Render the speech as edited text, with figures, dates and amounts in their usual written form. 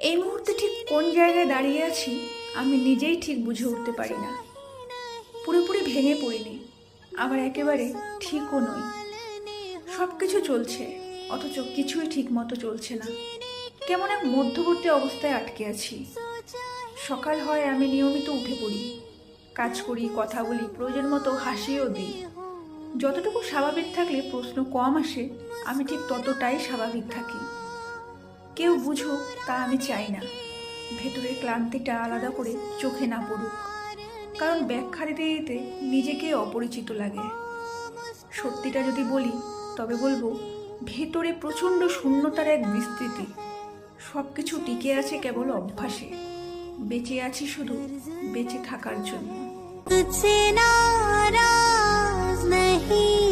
এই মুহূর্তে ঠিক কোন জায়গায় দাঁড়িয়ে আছি আমি নিজেই ঠিক বুঝে উঠতে পারি না। পুরোপুরি ভেঙে পড়িনি, আবার একেবারে ঠিকও নই। সব কিছু চলছে, অথচ কিছুই ঠিক মতো চলছে না। কেমন এক মধ্যবর্তী অবস্থায় আটকে আছি। সকাল হয় আমি নিয়মিত উঠে পড়ি, কাজ করি, কথা বলি, প্রয়োজন মতো হাসিও দিই। যতটুকু স্বাভাবিক থাকলে প্রশ্ন কম আসে, আমি ঠিক ততটাই স্বাভাবিক থাকি। কেউ বুঝুক তা আমি চাই না। ভেতরের ক্লান্তিটা আলাদা করে চোখে না পড়ুক, কারণ ব্যাখ্যা দিতে দিতে নিজেকে অপরিচিত লাগে। সত্যিটা যদি বলি তবে বলবো, ভেতরে প্রচণ্ড শূন্যতার এক বিস্তৃতি। সব কিছু টিকে আছে কেবল অভ্যাসে। বেঁচে আছি শুধু বেঁচে থাকার জন্য। तुझसे नाराज नहीं।